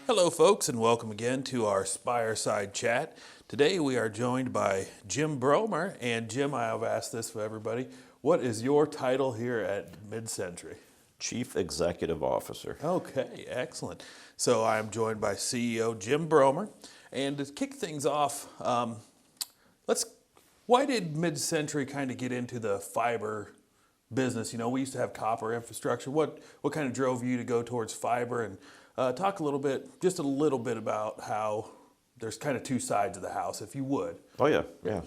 Hello, folks, and welcome again to our Spireside Chat. Today we are joined by Jim Broemmer. And Jim, I have asked this for everybody. What is your title here at MidCentury? Chief Executive Officer. Okay, excellent. So I am joined by CEO Jim Broemmer. And to kick things off, why did MidCentury kind of get into the fiber business? You know, we used to have copper infrastructure. What kind of drove you to go towards fiber? And talk a little bit about how there's kind of two sides of the house, if you would. Oh yeah,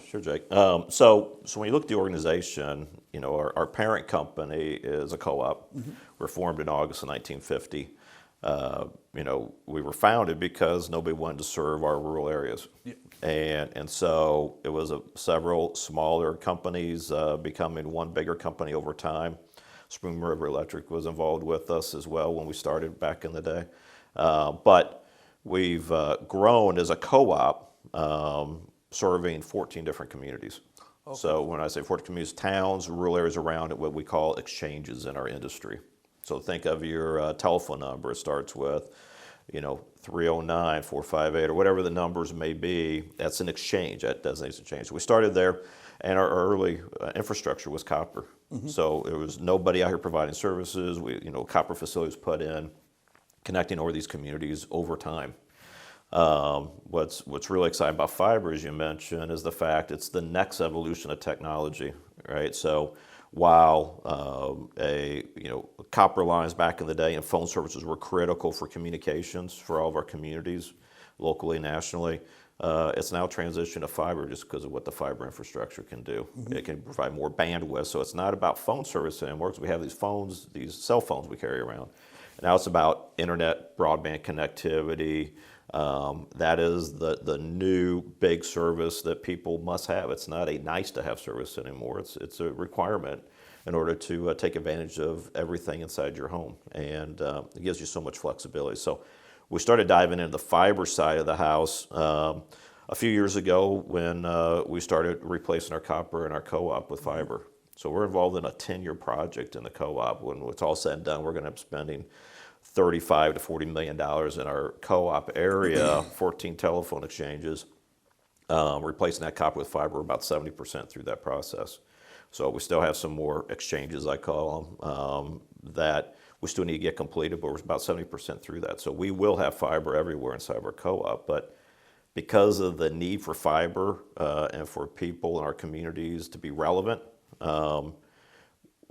sure, Jake. So when you look at the organization, you know, our parent company is a co-op. Mm-hmm. We're formed in August of 1950. You know, we were founded because nobody wanted to serve our rural areas. Yeah. And so it was several smaller companies becoming one bigger company over time. Spoon River Electric was involved with us as well when we started back in the day. But we've grown as a co-op, serving 14 different communities. Okay. So when I say 14 communities, towns, rural areas around it, what we call exchanges in our industry. So think of your telephone number. It starts with, 309, 458, or whatever the numbers may be. That's an exchange. That designates a change. So we started there, and our early infrastructure was copper. Mm-hmm. So there was nobody out here providing services. Copper facilities put in, connecting over these communities over time. What's really exciting about fiber, as you mentioned, is the fact it's the next evolution of technology, right? So while copper lines back in the day and phone services were critical for communications for all of our communities, locally, nationally, it's now transitioned to fiber just because of what the fiber infrastructure can do. Mm-hmm. It can provide more bandwidth, so it's not about phone service anymore because we have these cell phones we carry around. Now it's about internet, broadband connectivity. That is the new big service that people must have. It's not a nice-to-have service anymore. It's a requirement in order to take advantage of everything inside your home, and it gives you so much flexibility. So we started diving into the fiber side of the house a few years ago when we started replacing our copper and our co-op with fiber. So we're involved in a 10-year project in the co-op. When it's all said and done, we're going to be spending $35 to $40 million in our co-op area, 14 telephone exchanges, replacing that copper with fiber about 70% through that process. So we still have some more exchanges, I call them, that we still need to get completed, but we're about 70% through that. So we will have fiber everywhere inside of our co-op, but because of the need for fiber and for people in our communities to be relevant,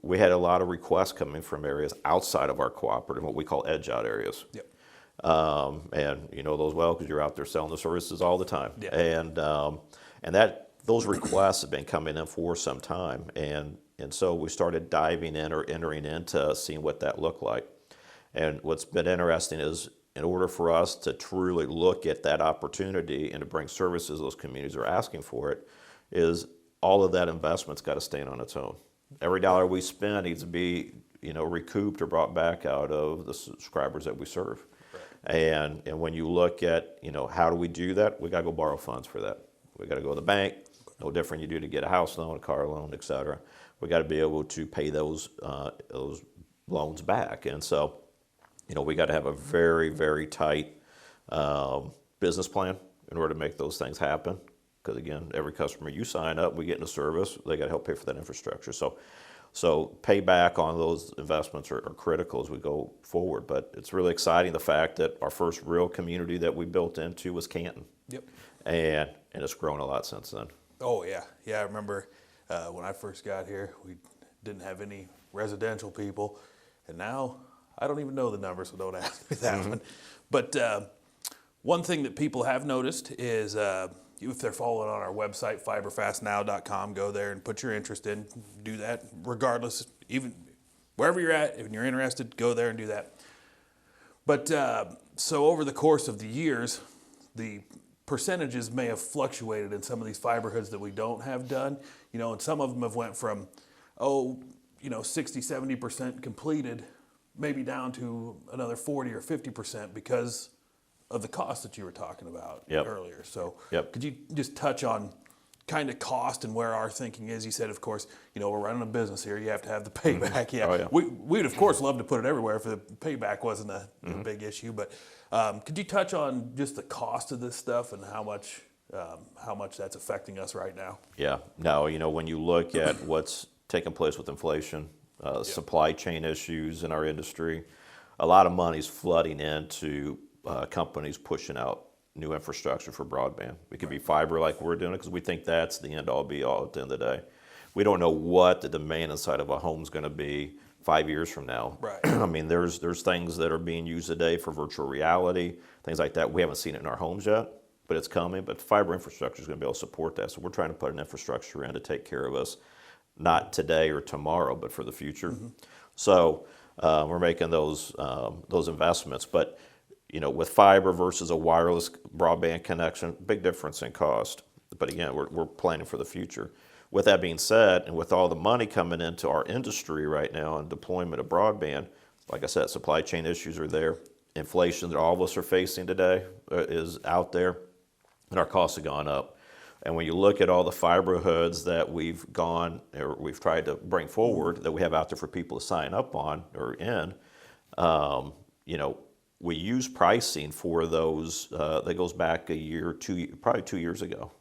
we had a lot of requests coming from areas outside of our cooperative, what we call edge-out areas. Yep. And you know those well because you're out there selling the services all the time. Yeah. And those requests have been coming in for some time. And so we started diving in or entering into seeing what that looked like. And what's been interesting is in order for us to truly look at that opportunity and to bring services those communities are asking for it, is all of that investment's got to stand on its own. Every dollar we spend needs to be, recouped or brought back out of the subscribers that we serve. Right. And when you look at, how do we do that? We got to go borrow funds for that. We got to go to the bank. No different you do to get a house loan, a car loan, et cetera. We got to be able to pay those loans back. And so, we got to have a very, very tight business plan in order to make those things happen. Because again, every customer you sign up, we get in a service, they got to help pay for that infrastructure. So payback on those investments are critical as we go forward. But it's really exciting the fact that our first real community that we built into was Canton. Yep. And it's grown a lot since then. Oh yeah, I remember when I first got here, we didn't have any residential people, and now I don't even know the numbers, so don't ask me that one. But one thing that people have noticed is if they're following on our website, fiberfastnow.com, go there and put your interest in. Do that regardless, even wherever you're at. If you're interested, go there and do that. But so over the course of the years, the percentages may have fluctuated in some of these fiber hoods that we don't have done. And some of them have went from, 60, 70% completed, maybe down to another 40 or 50% because of the cost that you were talking about earlier. So could you just touch on kind of cost and where our thinking is. You said, of course, we're running a business here. You have to have the payback. Yeah, Oh, yeah. We'd of course love to put it everywhere if the payback wasn't a big issue. But could you touch on just the cost of this stuff and how much that's affecting us right now? Yeah. No, when you look at what's taking place with inflation, supply chain issues in our industry, a lot of money's flooding into companies pushing out new infrastructure for broadband. It could be fiber like we're doing it because we think that's the end all be all at the end of the day. We don't know what the demand inside of a home is going to be 5 years from now. Right. I mean, there's things that are being used today for virtual reality, things like that. We haven't seen it in our homes yet, but it's coming. But fiber infrastructure is going to be able to support that. So we're trying to put an infrastructure in to take care of us, not today or tomorrow, but for the future. So we're making those investments. But with fiber versus a wireless broadband connection, big difference in cost. But again, we're planning for the future. With that being said, and with all the money coming into our industry right now and deployment of broadband, like I said, supply chain issues are there. Inflation that all of us are facing today is out there, and our costs have gone up. And when you look at all the fiber hoods that we've tried to bring forward that we have out there for people to sign up on or in, we use pricing for those that goes back a year, probably 2 years ago.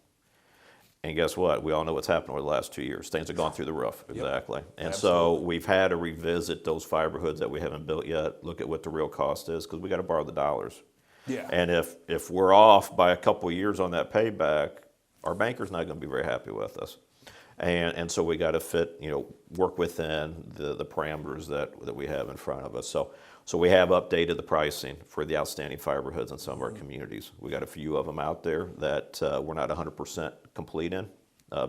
And guess what? We all know what's happened over the last 2 years. Things have gone through the roof, exactly. Yep. And Absolutely. so we've had to revisit those fiber hoods that we haven't built yet, look at what the real cost is, because we got to borrow the dollars. Yeah. And if we're off by a couple of years on that payback, our banker's not going to be very happy with us. And so we got to work within the parameters that we have in front of us. So we have updated the pricing for the outstanding fiber hoods in some of our communities. We got a few of them out there that we're not 100% complete in,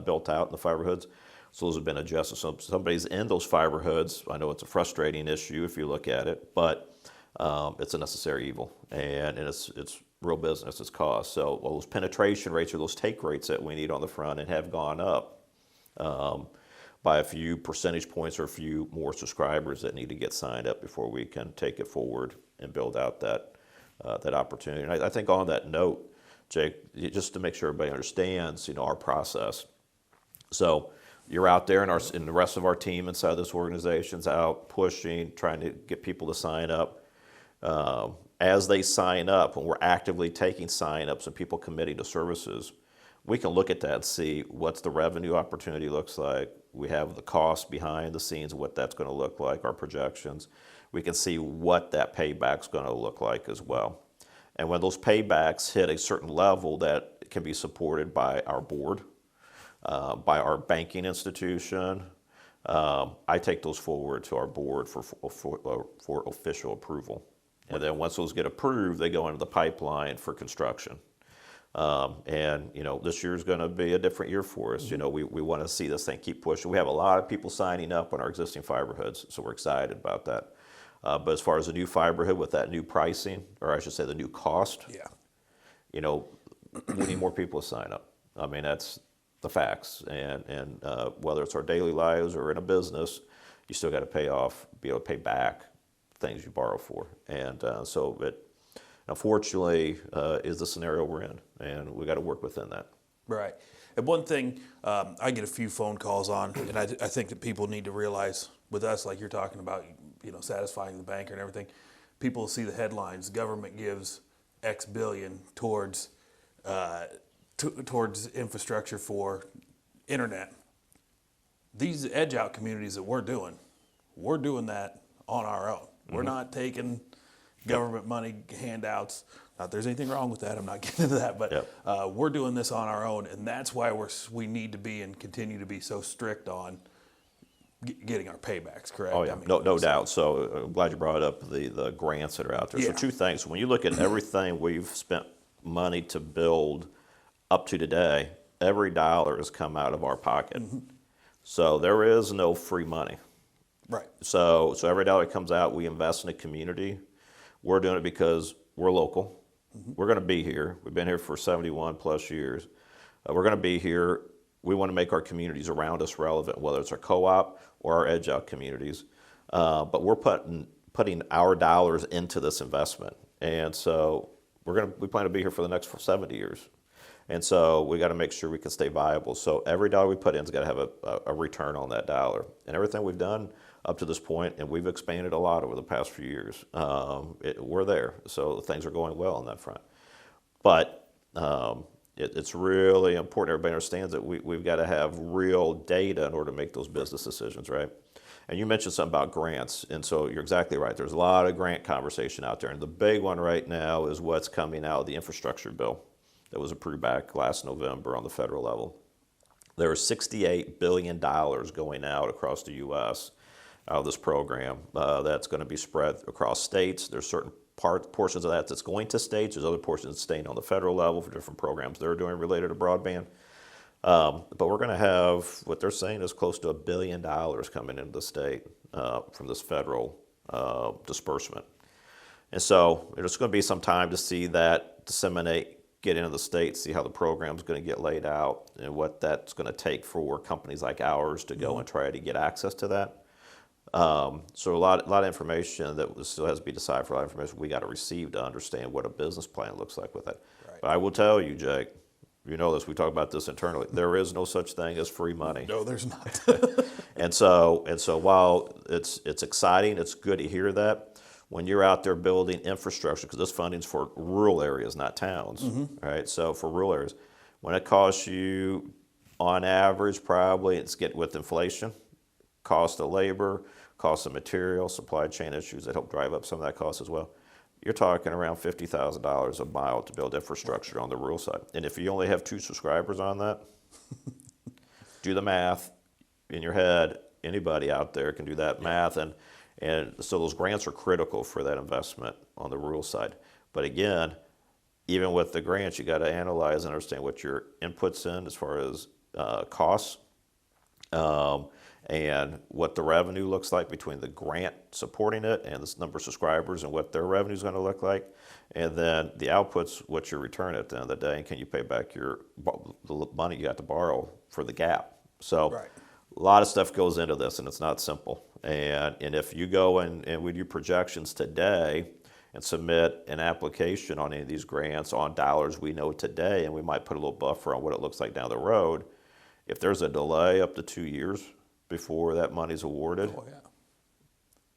built out in the fiber hoods. So those have been adjusted. So somebody's in those fiber hoods. I know it's a frustrating issue if you look at it, but it's a necessary evil, and it's real business, it's cost. So those penetration rates or those take rates that we need on the front end have gone up by a few percentage points or a few more subscribers that need to get signed up before we can take it forward and build out that opportunity. And I think on that note, Jake, just to make sure everybody understands, our process. So you're out there, and the rest of our team inside this organization's out pushing, trying to get people to sign up. As they sign up, and we're actively taking sign-ups and people committing to services, we can look at that and see what's the revenue opportunity looks like. We have the cost behind the scenes, what that's going to look like, our projections. We can see what that payback's going to look like as well. And when those paybacks hit a certain level that can be supported by our board, by our banking institution, I take those forward to our board for official approval. And then once those get approved, they go into the pipeline for construction. This year's going to be a different year for us. We want to see this thing keep pushing. We have a lot of people signing up on our existing fiber hoods, so we're excited about that. But as far as the new fiber hood with that new pricing, or I should say the new cost, we need more people to sign up. I mean, that's the facts. And whether it's our daily lives or in a business, you still got to be able to pay back things you borrow for. And so it, unfortunately, is the scenario we're in, and we got to work within that. Right. And one thing I get a few phone calls on, and I think that people need to realize with us, like you're talking about, satisfying the banker and everything, people see the headlines, government gives X billion towards infrastructure for internet. These edge out communities that we're doing that on our own. Mm-hmm. We're not taking government money handouts. Not that there's anything wrong with that. I'm not getting into that, but we're doing this on our own, and that's why we need to be and continue to be so strict on getting our paybacks. Correct? Oh yeah, no doubt. So I'm glad you brought up the grants that are out there. Yeah. So two things. When you look at everything we've spent money to build up to today, every dollar has come out of our pocket. Mm-hmm. So there is no free money. Right. So every dollar that comes out, we invest in a community. We're doing it because we're local. Mm-hmm. We're going to be here. We've been here for 71 plus years. We're going to be here. We want to make our communities around us relevant, whether it's our co-op or our edge out communities. But we're putting our dollars into this investment. And so we plan to be here for the next 70 years. And so we got to make sure we can stay viable. So every dollar we put in has got to have a return on that dollar. And everything we've done up to this point, and we've expanded a lot over the past few years, we're there. So things are going well on that front. But it's really important everybody understands that we've got to have real data in order to make those business decisions, right? And you mentioned something about grants, and so you're exactly right. There's a lot of grant conversation out there, and the big one right now is what's coming out of the infrastructure bill that was approved back last November on the federal level. There are $68 billion going out across the U.S. out of this program that's going to be spread across states. There's certain portions of that that's going to states. There's other portions staying on the federal level for different programs they're doing related to broadband. But we're going to have what they're saying is close to $1 billion coming into the state from this federal disbursement. And so there's going to be some time to see that disseminate, get into the state, see how the program's going to get laid out, and what that's going to take for companies like ours to go and try to get access to that. So a lot of information that still has to be decided for a lot of information we got to receive to understand what a business plan looks like with it. Right. But I will tell you, Jake, you know this, we talk about this internally, there is no such thing as free money. No, there's not. And so while it's exciting, it's good to hear that. When you're out there building infrastructure, because this funding's for rural areas, not towns, right? So for rural areas, when it costs you, on average, probably, it's get with inflation, cost of labor, cost of material, supply chain issues that help drive up some of that cost as well. You're talking around $50,000 a mile to build infrastructure on the rural side. And if you only have 2 subscribers on that, do the math in your head. Anybody out there can do that math. And so those grants are critical for that investment on the rural side. But again, even with the grants, you got to analyze and understand what your inputs in as far as costs, and what the revenue looks like between the grant supporting it and the number of subscribers and what their revenue is going to look like. And then the outputs, what's your return at the end of the day, and can you pay back the money you got to borrow for the gap? So a lot of stuff goes into this, and it's not simple. And if you go and we do projections today and submit an application on any of these grants on dollars we know today, and we might put a little buffer on what it looks like down the road, if there's a delay up to 2 years before that money's awarded,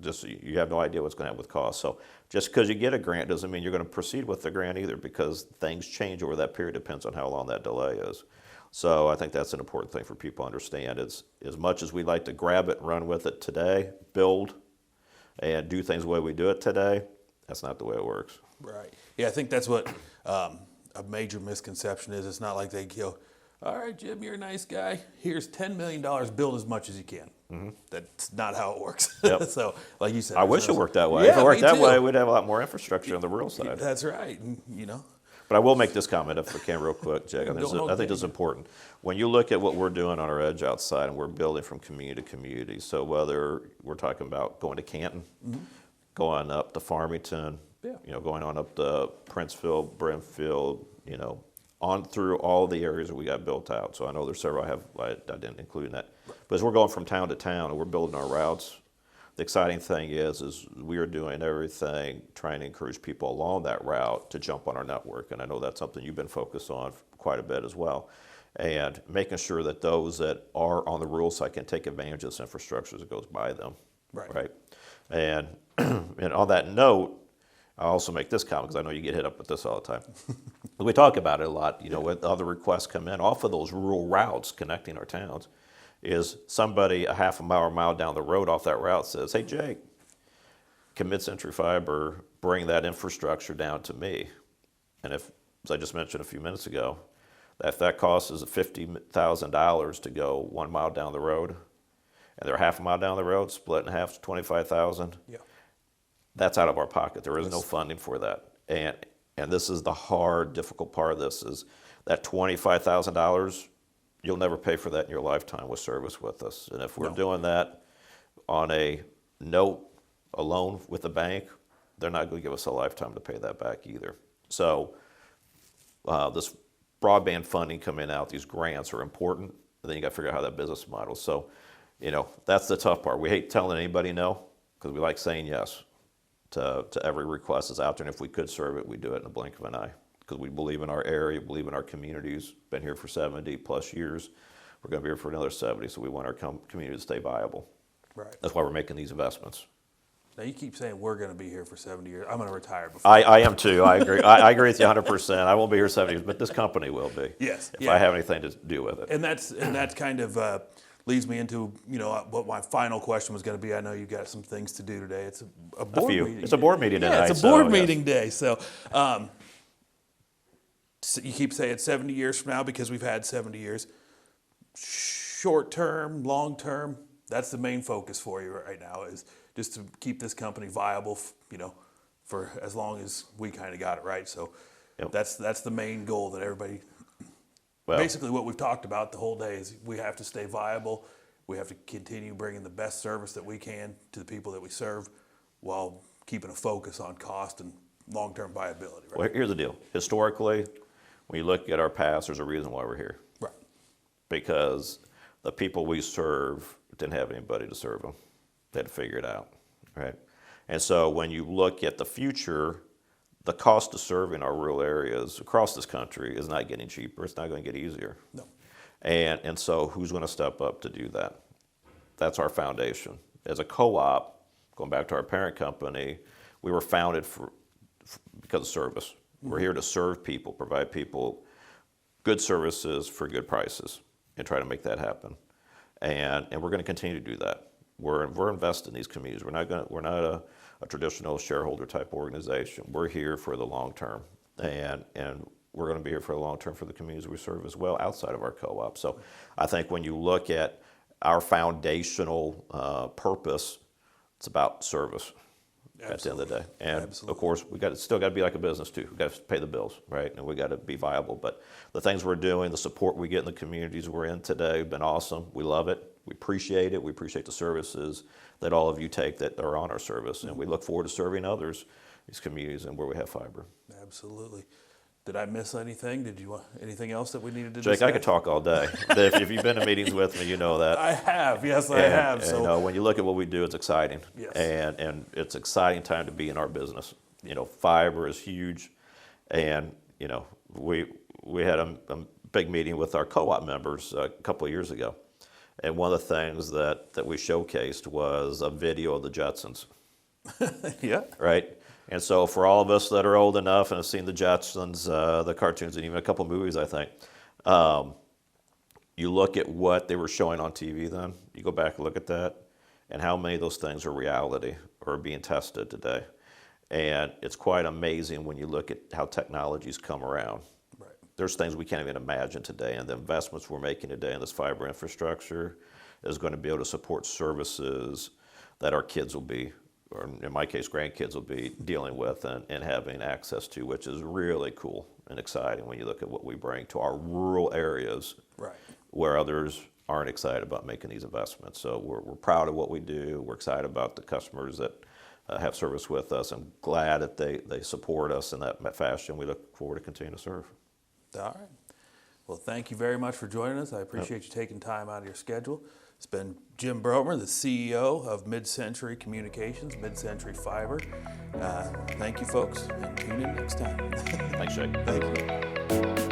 just you have no idea what's going to happen with costs. So just because you get a grant doesn't mean you're going to proceed with the grant either, because things change over that period. Depends on how long that delay is. So I think that's an important thing for people to understand. Is as much as we like to grab it and run with it today, build and do things the way we do it today, that's not the way it works. Right. Yeah, I think that's what a major misconception is. It's not like they go, all right, Jim, you're a nice guy. Here's $10 million. Build as much as you can. That's not how it works. Yep. So, like you said, I wish it worked that way. Yeah, if it worked that too. way, we'd have a lot more infrastructure on the rural side. That's right. You know. But I will make this comment, if I can, real quick, Jake. I think this is important. When you look at what we're doing on our edge outside, and we're building from community to community, so whether we're talking about going to Canton, going up to Farmington, going on up to Princeville, Brimfield, on through all the areas that we got built out. So I know there's several I didn't include in that. But as we're going from town to town and we're building our routes, the exciting thing is we are doing everything trying to encourage people along that route to jump on our network. And I know that's something you've been focused on quite a bit as well. And making sure that those that are on the rural side can take advantage of this infrastructure as it goes by them. Right. And on that note, I also make this comment because I know you get hit up with this all the time. We talk about it a lot, when other requests come in off of those rural routes connecting our towns, is somebody a half a mile or mile down the road off that route says, hey, Jake, can MidCentury Fiber bring that infrastructure down to me? And if, as I just mentioned a few minutes ago, if that cost is $50,000 to go 1 mile down the road, and they're half a mile down the road, split in half to $25,000, that's out of our pocket. There is no funding for that. And this is the hard, difficult part of this, is that $25,000, you'll never pay for that in your lifetime with service with us. And if we're doing that on a note, a loan with the bank, they're not going to give us a lifetime to pay that back either. So this broadband funding coming out, these grants are important, and then you got to figure out how that business model. So, that's the tough part. We hate telling anybody no, because we like saying yes to every request that's out there. And if we could serve it, we'd do it in the blink of an eye. because we believe in our area, believe in our communities, been here for 70 plus years. We're going to be here for another 70, so we want our community to stay viable. Right. That's why we're making these investments. Now, you keep saying we're going to be here for 70 years. I'm going to retire before. I am too. I agree. I agree with you 100%. I won't be here 70 years, but this company will be. Yes. If I have anything to do with it. And that's kind of leads me into, what my final question was going to be. I know you've got some things to do today. It's a board meeting. It's a board meeting tonight. Yeah, it's a board meeting day. So you keep saying 70 years from now because we've had 70 years. Short term, long term, that's the main focus for you right now, is just to keep this company viable, for as long as we kind of got it right. So Yep. that's the main goal that everybody. Well, Basically, what we've talked about the whole day is we have to stay viable. We have to continue bringing the best service that we can to the people that we serve, while keeping a focus on cost and long-term viability. Right? well, here's the deal. Historically, when you look at our past, there's a reason why we're here. Right. Because the people we serve didn't have anybody to serve them. They had to figure it out, right? And so when you look at the future, the cost of serving our rural areas across this country is not getting cheaper. It's not going to get easier. No. And so who's going to step up to do that? That's our foundation. As a co-op, going back to our parent company, we were founded because of service. We're here to serve people, provide people good services for good prices, and try to make that happen. And we're going to continue to do that. We're invested in these communities. We're not a traditional shareholder type organization. We're here for the long term, and we're going to be here for the long term for the communities we serve as well outside of our co-op. So I think when you look at our foundational purpose, it's about service. At the end of the day. And of course, still got to be like a business too. We've got to pay the bills, right? And we got to be viable. But the things we're doing, the support we get in the communities we're in today have been awesome. We love it. We appreciate it. We appreciate the services that all of you take that are on our service. And we look forward to serving others, these communities, and where we have fiber. Absolutely. Did I miss anything? Did you want anything else that we needed to Jake, discuss? I could talk all day. If you've been to meetings with me, you know that. I have. Yes, I have. And, So when you look at what we do, it's exciting. Yes. And it's an exciting time to be in our business. Fiber is huge. And, we had a big meeting with our co-op members a couple of years ago. And one of the things that we showcased was a video of the Jetsons. yeah. Right? And so for all of us that are old enough and have seen the Jetsons, the cartoons, and even a couple movies, I think, you look at what they were showing on TV then, you go back and look at that, and how many of those things are reality or are being tested today. And it's quite amazing when you look at how technology's come around. Right. There's things we can't even imagine today, and the investments we're making today in this fiber infrastructure is going to be able to support services that our kids will be, or in my case, grandkids will be dealing with and having access to, which is really cool and exciting when you look at what we bring to our rural areas, Right. where others aren't excited about making these investments. So we're proud of what we do. We're excited about the customers that have service with us. I'm glad that they support us in that fashion. We look forward to continuing to serve. All right. Well, thank you very much for joining us. I appreciate you taking time out of your schedule. It's been Jim Broemmer, the CEO of MidCentury Communications, MidCentury Fiber. Thank you, folks, and tune in next time. Thanks, Jake. Thank you.